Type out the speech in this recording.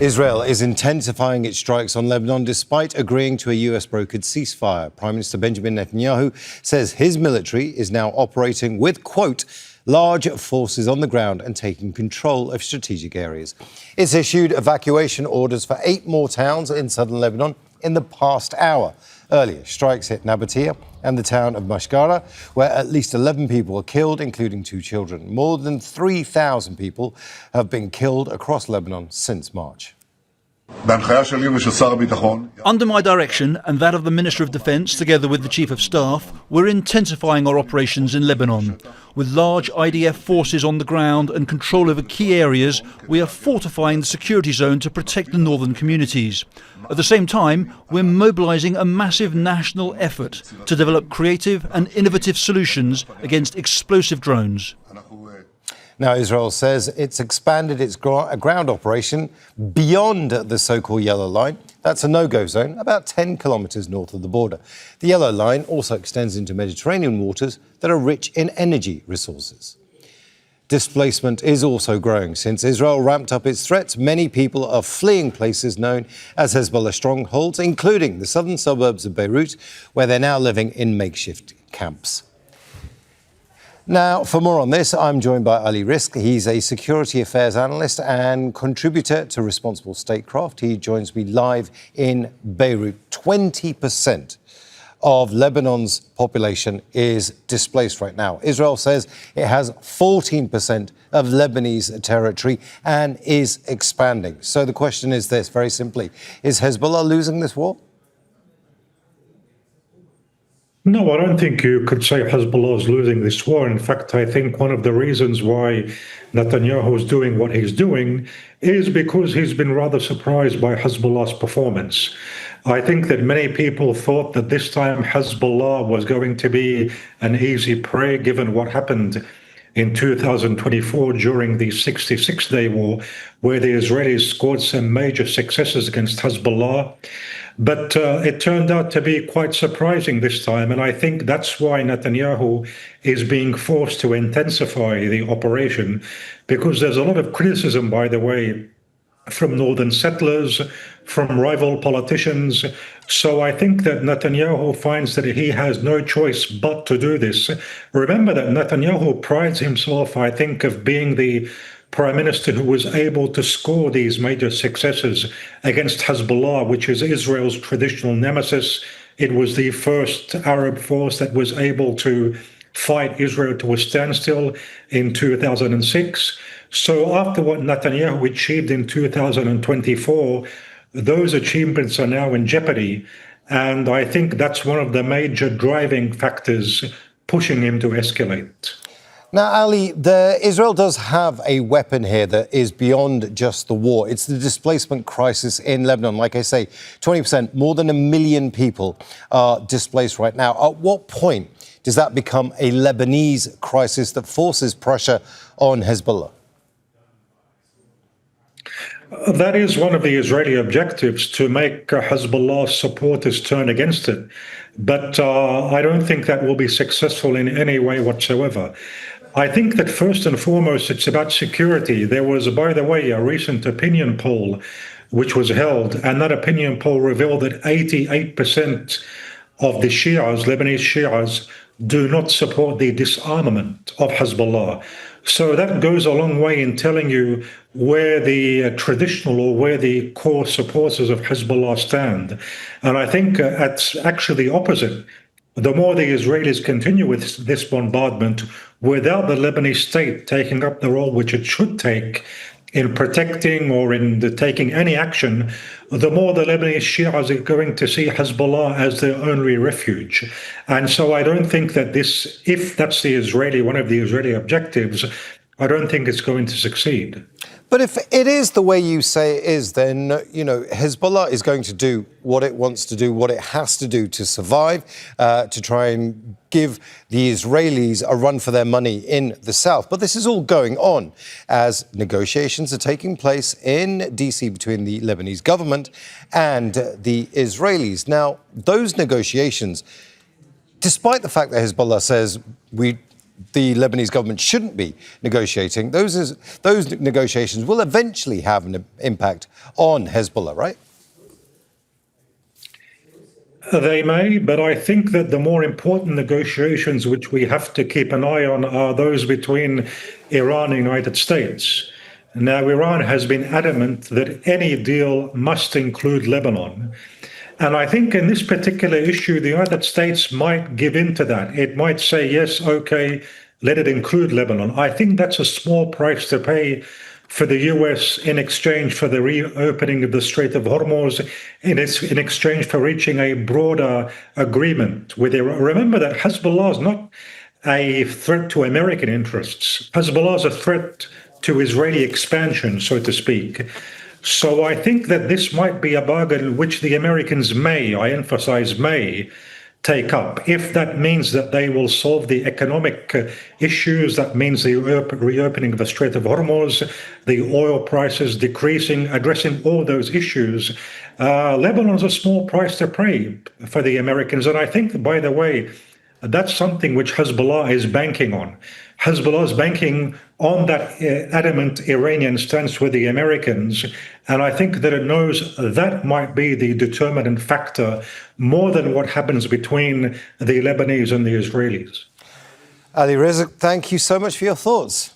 Israel is intensifying its strikes on Lebanon despite agreeing to a US-brokered ceasefire. Prime Minister Benjamin Netanyahu says his military is now operating with, quote, large forces on the ground and taking control of strategic areas. It's issued evacuation orders for 8 more towns in southern Lebanon in the past hour. Earlier, strikes hit Nabatieh and the town of Mashghara, where at least 11 people were killed, including 2 children. More than 3,000 people have been killed across Lebanon since March. Under my direction and that of the Minister of Defence, together with the Chief of Staff, we're intensifying our operations in Lebanon. With large IDF forces on the ground and control over key areas, we are fortifying the security zone to protect the northern communities. At the same time, we're mobilising a massive national effort to develop creative and innovative solutions against explosive drones. Now, Israel says it's expanded its ground operation beyond the so-called Yellow Line. That's a no-go zone, about 10 kilometres north of the border. The Yellow Line also extends into Mediterranean waters that are rich in energy resources. Displacement is also growing. Since Israel ramped up its threats, many people are fleeing places known as Hezbollah strongholds, including the southern suburbs of Beirut, where they're now living in makeshift camps. Now, for more on this, I'm joined by Rizk. He's a security affairs analyst and contributor to Responsible Statecraft. He joins me live in Beirut. 20% of Lebanon's population is displaced right now. Israel says it has 14% of Lebanese territory and is expanding. So the question is this, very simply, is Hezbollah losing this war? No, I don't think you could say Hezbollah is losing this war. In fact, I think one of the reasons why Netanyahu is doing what he's doing is because he's been rather surprised by Hezbollah's performance. I think that many people thought that this time Hezbollah was going to be an easy prey, given what happened in 2024 during the 66-day war, where the Israelis scored some major successes against Hezbollah. But it turned out to be quite surprising this time, and I think that's why Netanyahu is being forced to intensify the operation, because there's a lot of criticism, by the way, from northern settlers, from rival politicians. So I think that Netanyahu finds that he has no choice but to do this. Remember that Netanyahu prides himself, I think, of being the prime minister who was able to score these major successes against Hezbollah, which is Israel's traditional nemesis. It was the first Arab force that was able to fight Israel to a standstill in 2006. So after what Netanyahu achieved in 2024, those achievements are now in jeopardy. And I think that's one of the major driving factors pushing him to escalate. Now, Ali, Israel does have a weapon here that is beyond just the war. It's the displacement crisis in Lebanon. Like I say, 20%, more than 1 million people are displaced right now. At what point does that become a Lebanese crisis that forces pressure on Hezbollah? That is one of the Israeli objectives, to make Hezbollah supporters turn against it. But I don't think that will be successful in any way whatsoever. I think that first and foremost, it's about security. There was, by the way, a recent opinion poll which was held, and that opinion poll revealed that 88% of the Shias, Lebanese Shias, do not support the disarmament of Hezbollah. So that goes a long way in telling you where the traditional or where the core supporters of Hezbollah stand. And I think it's actually the opposite. The more the Israelis continue with this bombardment without the Lebanese state taking up the role which it should take in protecting or in taking any action, the more the Lebanese Shias are going to see Hezbollah as their only refuge. And so I don't think that this, if that's one of the Israeli objectives, I don't think it's going to succeed. But if it is the way you say it is, then, Hezbollah is going to do what it wants to do, what it has to do to survive, to try and give the Israelis a run for their money in the south. But this is all going on as negotiations are taking place in DC between the Lebanese government and the Israelis. Now, those negotiations, despite the fact that Hezbollah says we the Lebanese government shouldn't be negotiating, those negotiations will eventually have an impact on Hezbollah, right? They may, but I think that the more important negotiations which we have to keep an eye on are those between Iran and the United States. Now, Iran has been adamant that any deal must include Lebanon. And I think in this particular issue, the United States might give in to that. It might say, yes, okay, let it include Lebanon. I think that's a small price to pay for the US in exchange for the reopening of the Strait of Hormuz, in exchange for reaching a broader agreement with Iran. Remember that Hezbollah is not a threat to American interests. Hezbollah is a threat to Israeli expansion, so to speak. So I think that this might be a bargain which the Americans may, I emphasize may, take up. If that means that they will solve the economic issues, that means the reopening of the Strait of Hormuz, the oil prices decreasing, addressing all those issues, Lebanon is a small price to pay for the Americans. And I think, by the way, that's something which Hezbollah is banking on. Hezbollah is banking on that adamant Iranian stance with the Americans. And I think that it knows that might be the determinant factor more than what happens between the Lebanese and the Israelis. Ali Rizk, thank you so much for your thoughts.